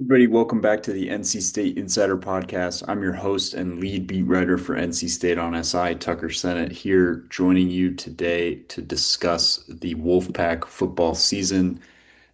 Everybody, welcome back to the NC State Insider Podcast. I'm your host and lead beat writer for NC State on SI, Tucker Sennett, here joining you today to discuss the Wolfpack football season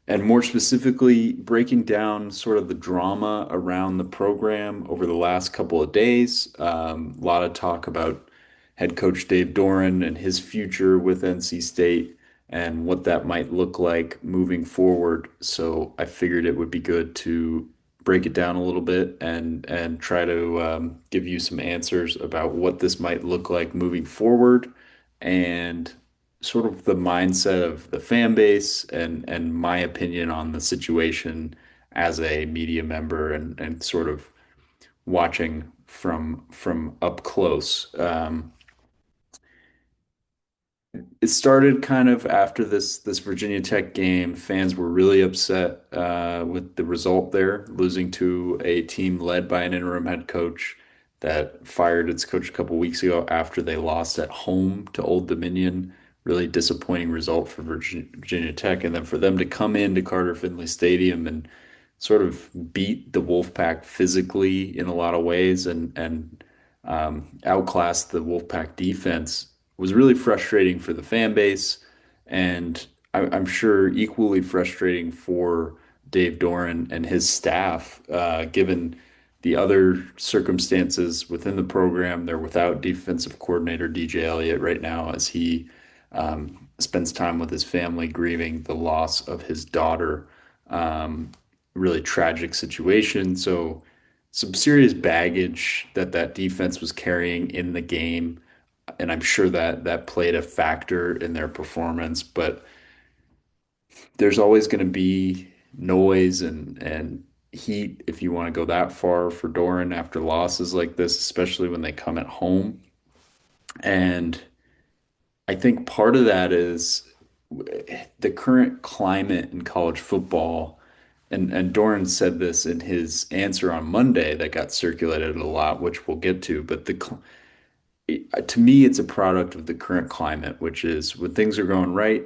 and more specifically, breaking down sort of the drama around the program over the last couple of days. A lot of talk about head coach Dave Doeren and his future with NC State and what that might look like moving forward. So I figured it would be good to break it down a little bit and try to give you some answers about what this might look like moving forward and sort of the mindset of the fan base and my opinion on the situation as a media member and sort of watching from up close. It started kind of after this Virginia Tech game. Fans were really upset with the result there, losing to a team led by an interim head coach that fired its coach a couple weeks ago after they lost at home to Old Dominion. Really disappointing result for Virginia Tech, and then for them to come into Carter Finley Stadium and sort of beat the Wolfpack physically in a lot of ways and outclass the Wolfpack defense was really frustrating for the fan base, and I'm sure equally frustrating for Dave Doeren and his staff, given the other circumstances within the program. They're without defensive coordinator DJ Elliott right now as he spends time with his family grieving the loss of his daughter. Really tragic situation. So some serious baggage that defense was carrying in the game, and I'm sure that played a factor in their performance. But there's always going to be noise and heat if you want to go that far for Doran after losses like this, especially when they come at home. And I think part of that is the current climate in college football. And Doran said this in his answer on Monday that got circulated a lot, which we'll get to. But to me, it's a product of the current climate, which is when things are going right,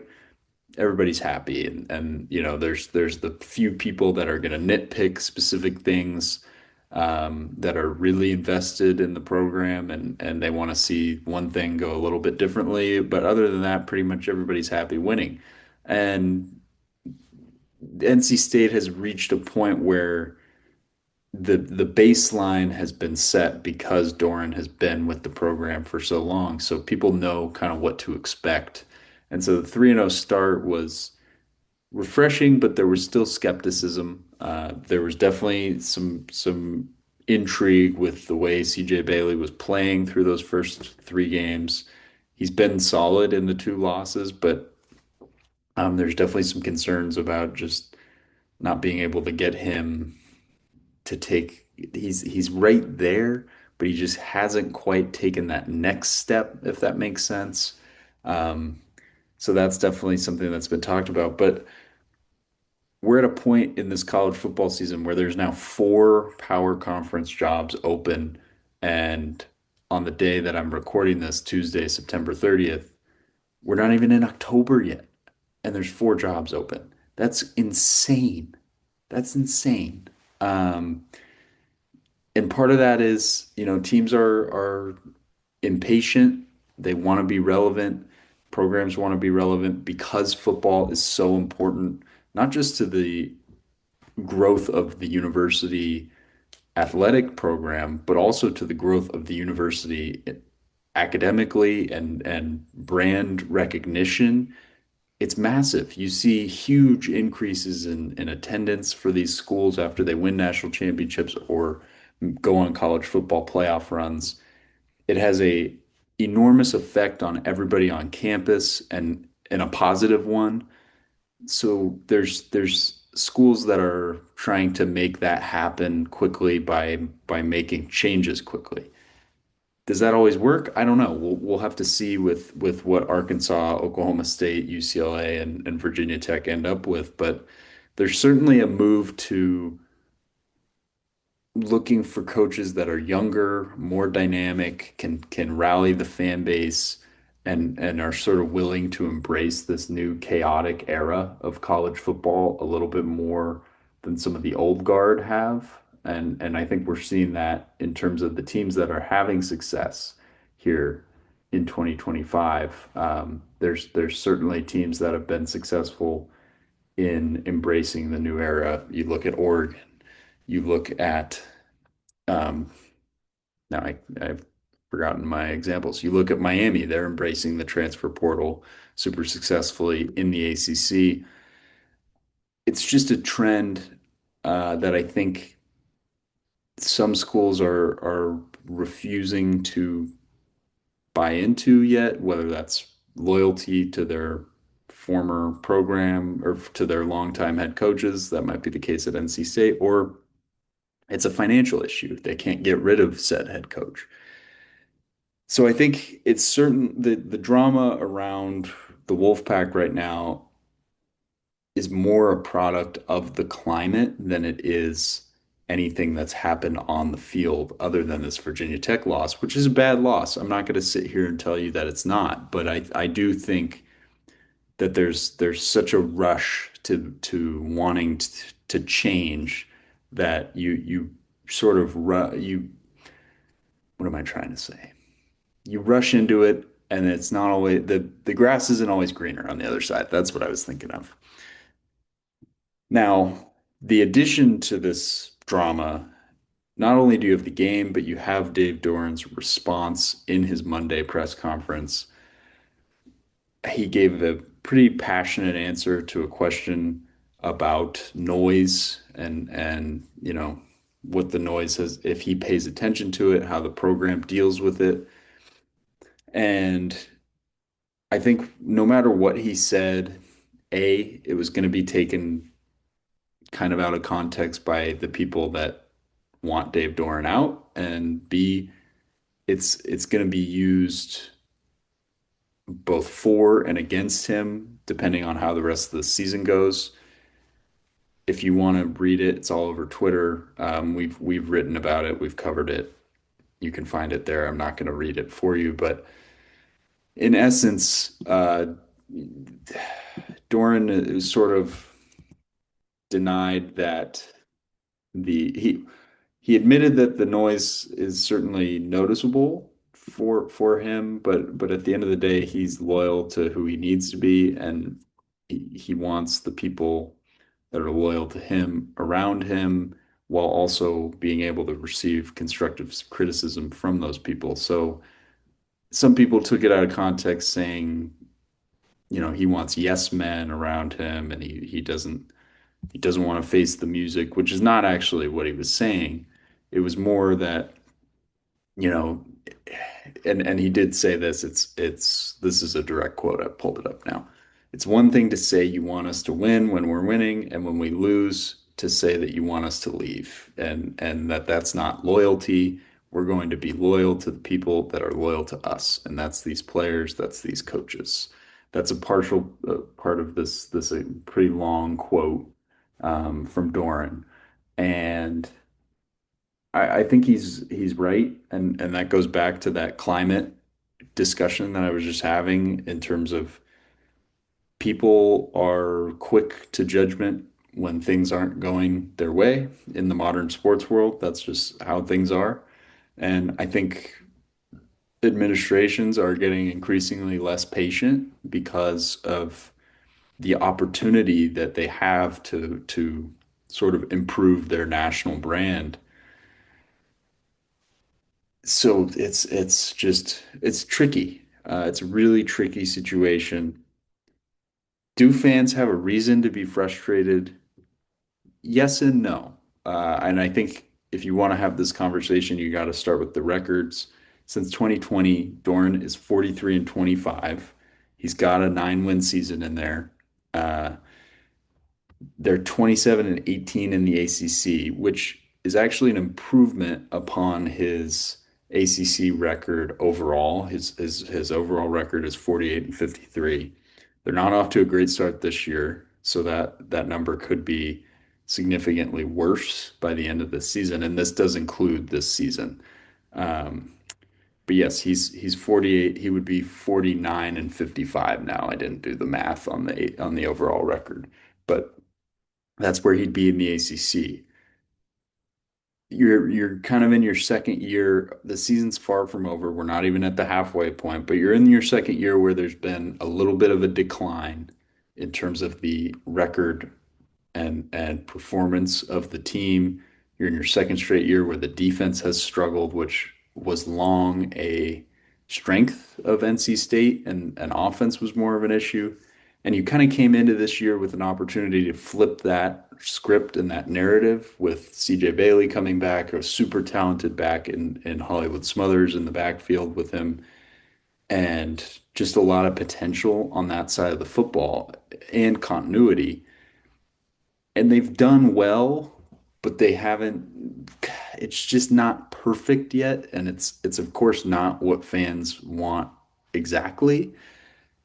everybody's happy, and there's the few people that are going to nitpick specific things that are really invested in the program and they want to see one thing go a little bit differently. But other than that, pretty much everybody's happy winning. And NC State has reached a point where the baseline has been set because Doran has been with the program for so long. So people know kind of what to expect. And so the 3-0 start was refreshing, but there was still skepticism. There was definitely some intrigue with the way CJ Bailey was playing through those first three games. He's been solid in the two losses, but there's definitely some concerns about just not being able to get him to take. He's right there, but he just hasn't quite taken that next step, if that makes sense. Um, so that's definitely something that's been talked about. But we're at a point in this college football season where there's now four power conference jobs open. And on the day that I'm recording this, Tuesday, September 30th, we're not even in October yet. And there's four jobs open. That's insane. That's insane. Um, and part of that is, teams are impatient. They want to be relevant. Programs want to be relevant because football is so important, not just to the growth of the university athletic program, but also to the growth of the university academically and brand recognition. It's massive. You see huge increases in attendance for these schools after they win national championships or go on college football playoff runs. It has a enormous effect on everybody on campus and a positive one. So there's schools that are trying to make that happen quickly by making changes quickly. Does that always work? I don't know. We'll have to see with what Arkansas, Oklahoma State, UCLA, and Virginia Tech end up with. But there's certainly a move to looking for coaches that are younger, more dynamic, can rally the fan base and are sort of willing to embrace this new chaotic era of college football a little bit more than some of the old guard have. And I think we're seeing that in terms of the teams that are having success here in 2025. There's certainly teams that have been successful in embracing the new era. You look at Oregon, you look at um, now I've forgotten my examples. You look at Miami, they're embracing the transfer portal super successfully in the ACC. It's just a trend that I think some schools are refusing to buy into yet, whether that's loyalty to their former program or to their longtime head coaches. That might be the case at NC State, or it's a financial issue. They can't get rid of said head coach. So I think it's certain that the drama around the Wolfpack right now is more a product of the climate than it is anything that's happened on the field other than this Virginia Tech loss, which is a bad loss. I'm not going to sit here and tell you that it's not, but I do think that there's such a rush to wanting to change that you sort of you what am I trying to say? You rush into it and it's not always the grass isn't always greener on the other side. That's what I was thinking of. Now, the addition to this drama, not only do you have the game, but you have Dave Doran's response in his Monday press conference. He gave a pretty passionate answer to a question about noise and what the noise has, if he pays attention to it, how the program deals with it. And I think no matter what he said, A, it was going to be taken kind of out of context by the people that want Dave Doeren out, and B, it's going to be used both for and against him, depending on how the rest of the season goes. If you want to read it, it's all over Twitter. We've written about it, we've covered it. You can find it there. I'm not going to read it for you, but in essence, Doran is sort of denied that the he admitted that the noise is certainly noticeable for him, but at the end of the day, he's loyal to who he needs to be, and he wants the people that are loyal to him around him, while also being able to receive constructive criticism from those people. So some people took it out of context, saying, he wants yes men around him, and he doesn't want to face the music, which is not actually what he was saying. It was more that, you know, and he did say this, this is a direct quote. I pulled it up now. It's one thing to say you want us to win when we're winning, and when we lose, to say that you want us to leave, and that's not loyalty. We're going to be loyal to the people that are loyal to us, and that's these players, that's these coaches. That's a partial part of this pretty long quote from Doran, and I think he's right, and that goes back to that climate discussion that I was just having in terms of people are quick to judgment when things aren't going their way in the modern sports world. That's just how things are, and I think administrations are getting increasingly less patient because of the opportunity that they have to sort of improve their national brand. So it's tricky. It's a really tricky situation. Do fans have a reason to be frustrated? Yes and no. And I think if you want to have this conversation, you got to start with the records. Since 2020, Doran is 43 and 25. He's got a 9-win season in there. Uh, They're 27 and 18 in the ACC, which is actually an improvement upon his ACC record overall. His overall record is 48 and 53. They're not off to a great start this year, so that number could be significantly worse by the end of the season, and this does include this season. Um, but yes, he's 48. He would be 49 and 55 now. I didn't do the math on the overall record, but That's where he'd be in the ACC. You're kind of in your second year. The season's far from over. We're not even at the halfway point, but you're in your second year where there's been a little bit of a decline in terms of the record and performance of the team. You're in your second straight year where the defense has struggled, which was long a strength of NC State, and offense was more of an issue. And you kind of came into this year with an opportunity to flip that script and that narrative with CJ Bailey coming back, a super talented back in Hollywood Smothers in the backfield with him, and just a lot of potential on that side of the football and continuity. And they've done well, but they haven't, it's just not perfect yet. And it's of course not what fans want exactly.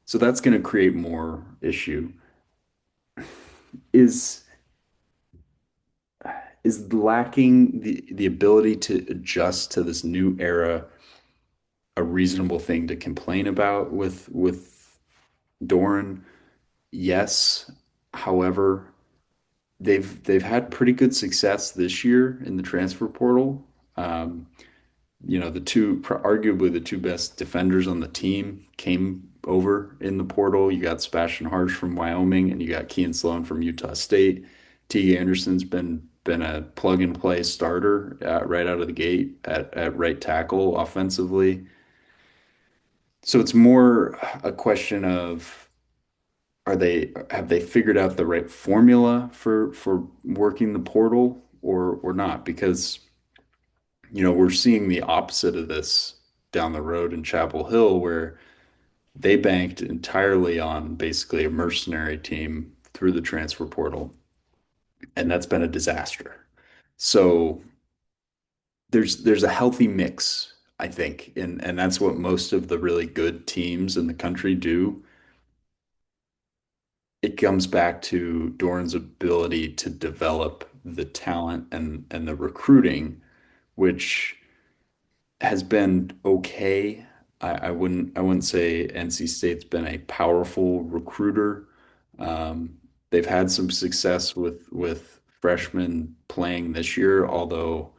So that's going to create more issue. Is is lacking the ability to adjust to this new era a reasonable thing to complain about with Doran? Yes. However, they've had pretty good success this year in the transfer portal. Um, the arguably the two best defenders on the team came over in the portal. You got Sebastian Harsh from Wyoming, and you got Kean Sloan from Utah State. T. Anderson's been a plug and play starter right out of the gate at right tackle offensively. So it's more a question of have they figured out the right formula for working the portal or not? Because we're seeing the opposite of this down the road in Chapel Hill, where they banked entirely on basically a mercenary team through the transfer portal, and that's been a disaster. So there's a healthy mix, I think, and that's what most of the really good teams in the country do. It comes back to Doran's ability to develop the talent and the recruiting, which has been okay. I wouldn't say NC State's been a powerful recruiter. They've had some success with freshmen playing this year, although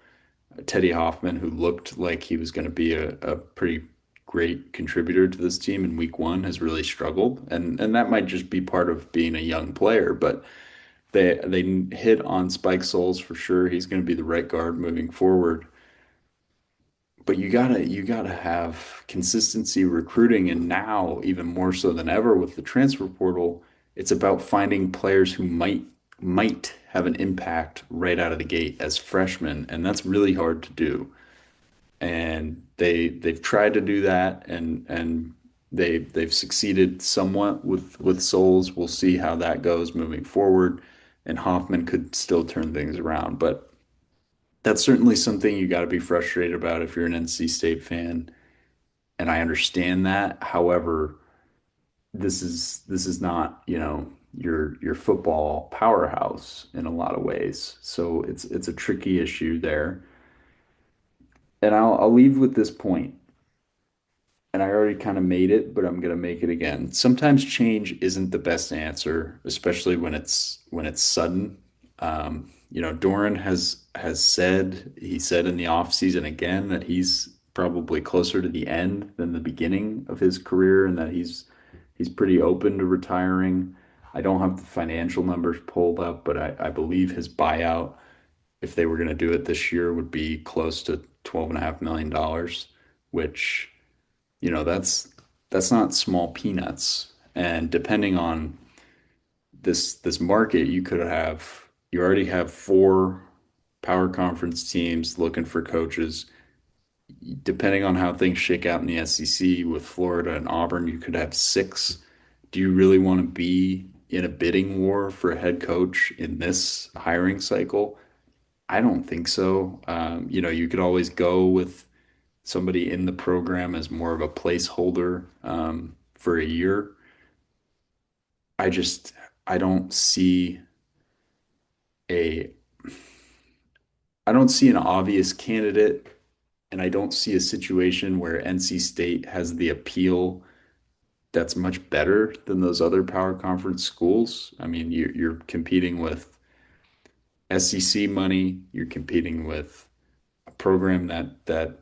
Teddy Hoffman, who looked like he was going to be a pretty great contributor to this team in week one, has really struggled. And that might just be part of being a young player, but they hit on Spike Souls for sure. He's going to be the right guard moving forward. But you gotta have consistency recruiting, and now even more so than ever with the transfer portal, it's about finding players who might have an impact right out of the gate as freshmen, and that's really hard to do. And they've tried to do that, and they've succeeded somewhat with Souls. We'll see how that goes moving forward, and Hoffman could still turn things around, but that's certainly something you got to be frustrated about if you're an NC State fan, and I understand that. However, this is not, your football powerhouse in a lot of ways. So it's a tricky issue there. And I'll leave with this point, and I already kind of made it, but I'm gonna make it again. Sometimes change isn't the best answer, especially when it's sudden. Doran has said he said in the offseason again that he's probably closer to the end than the beginning of his career, and that he's pretty open to retiring. I don't have the financial numbers pulled up, but I believe his buyout, if they were going to do it this year, would be close to $12.5 million, which that's not small peanuts. And depending on this market, you already have four power conference teams looking for coaches. Depending on how things shake out in the SEC with Florida and Auburn, you could have six. Do you really want to be in a bidding war for a head coach in this hiring cycle? I don't think so. You could always go with somebody in the program as more of a placeholder for a year. I just I don't see a I don't see an obvious candidate, and I don't see a situation where NC State has the appeal that's much better than those other power conference schools. I mean, you're competing with SEC money. You're competing with a program that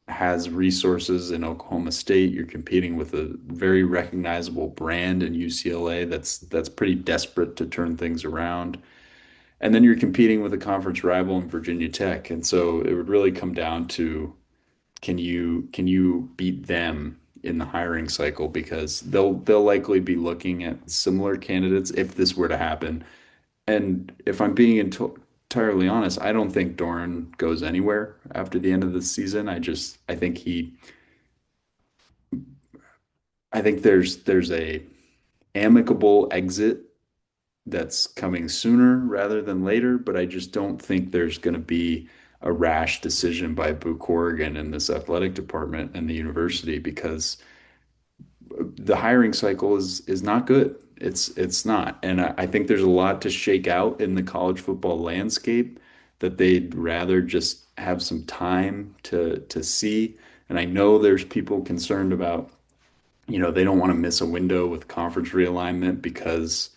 has resources in Oklahoma State. You're competing with a very recognizable brand in UCLA that's pretty desperate to turn things around. And then you're competing with a conference rival in Virginia Tech. And so it would really come down to can you beat them in the hiring cycle because they'll likely be looking at similar candidates if this were to happen. And if I'm being entirely honest, I don't think Doran goes anywhere after the end of the season. I think there's a amicable exit that's coming sooner rather than later, but I just don't think there's going to be a rash decision by Boo Corrigan and this athletic department and the university because the hiring cycle is not good. It's not. And I think there's a lot to shake out in the college football landscape that they'd rather just have some time to see. And I know there's people concerned about, they don't want to miss a window with conference realignment because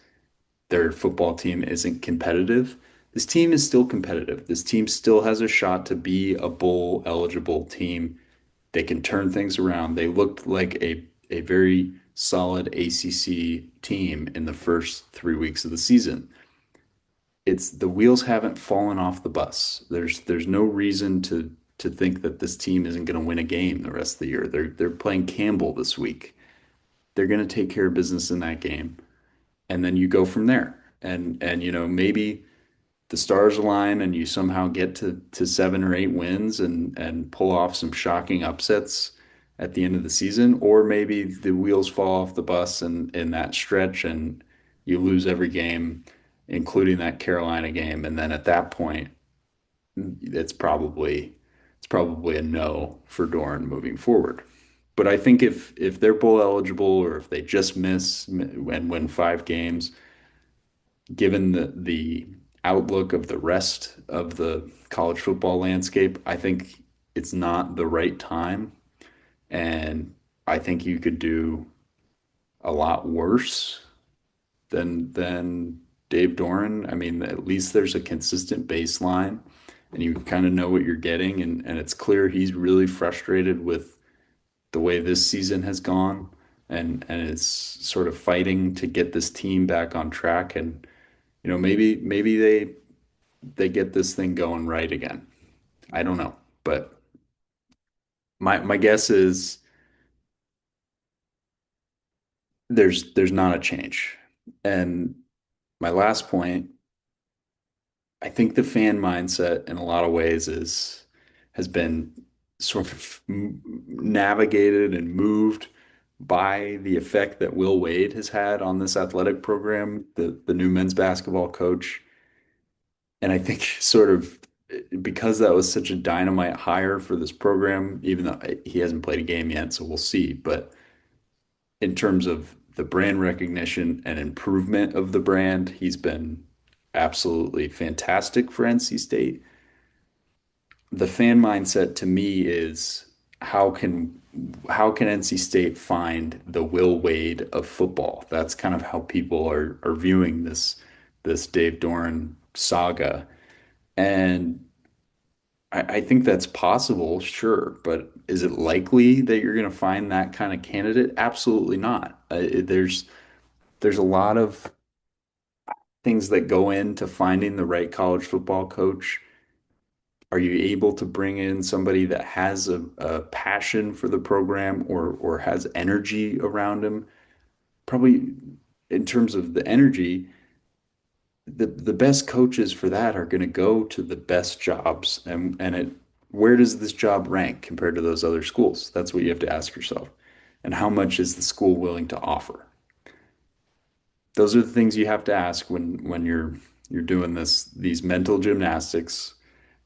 their football team isn't competitive. This team is still competitive. This team still has a shot to be a bowl eligible team. They can turn things around. They looked like a very solid ACC team in the first 3 weeks of the season. It's the wheels haven't fallen off the bus. There's no reason to think that this team isn't going to win a game the rest of the year. They're playing Campbell this week. They're going to take care of business in that game, and then you go from there. And maybe the stars align and you somehow get to 7 or 8 wins and pull off some shocking upsets at the end of the season, or maybe the wheels fall off the bus and in that stretch and you lose every game, including that Carolina game, and then at that point, it's probably it's probably a no for Doran moving forward. But I think if they're bowl eligible or if they just miss and win 5 games, given the outlook of the rest of the college football landscape, I think it's not the right time. And I think you could do a lot worse than Dave Doran. I mean, at least there's a consistent baseline and you kind of know what you're getting. And it's clear he's really frustrated with the way this season has gone and is sort of fighting to get this team back on track. And maybe they get this thing going right again. I don't know, but my guess is there's not a change. And my last point, I think the fan mindset in a lot of ways is has been sort of navigated and moved by the effect that Will Wade has had on this athletic program, the new men's basketball coach. And I think sort of because that was such a dynamite hire for this program, even though he hasn't played a game yet, so we'll see. But in terms of the brand recognition and improvement of the brand, he's been absolutely fantastic for NC State. The fan mindset to me is how can how can NC State find the Will Wade of football? That's kind of how people are viewing this Dave Doran saga. And I think that's possible, sure, but is it likely that you're going to find that kind of candidate? Absolutely not. There's a lot of things that go into finding the right college football coach. Are you able to bring in somebody that has a passion for the program or has energy around him? Probably in terms of the energy, the best coaches for that are going to go to the best jobs. And where does this job rank compared to those other schools? That's what you have to ask yourself. And how much is the school willing to offer? Those are the things you have to ask when you're doing these mental gymnastics.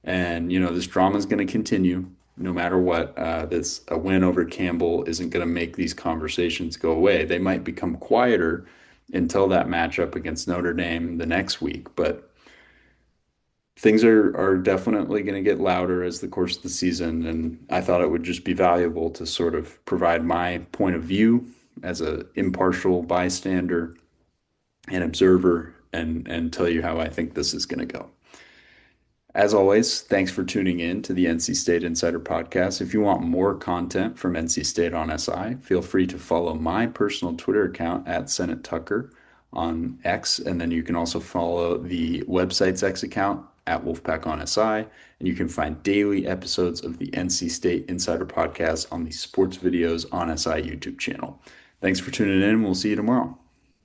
And this drama is going to continue no matter what. This a win over Campbell isn't going to make these conversations go away. They might become quieter until that matchup against Notre Dame the next week, but things are definitely going to get louder as the course of the season. And I thought it would just be valuable to sort of provide my point of view as an impartial bystander and observer and tell you how I think this is going to go. As always, thanks for tuning in to the NC State Insider Podcast. If you want more content from NC State on SI, feel free to follow my personal Twitter account at Senate Tucker on X, and then you can also follow the website's X account at Wolfpack on SI, and you can find daily episodes of the NC State Insider Podcast on the Sports Videos on SI YouTube channel. Thanks for tuning in. We'll see you tomorrow.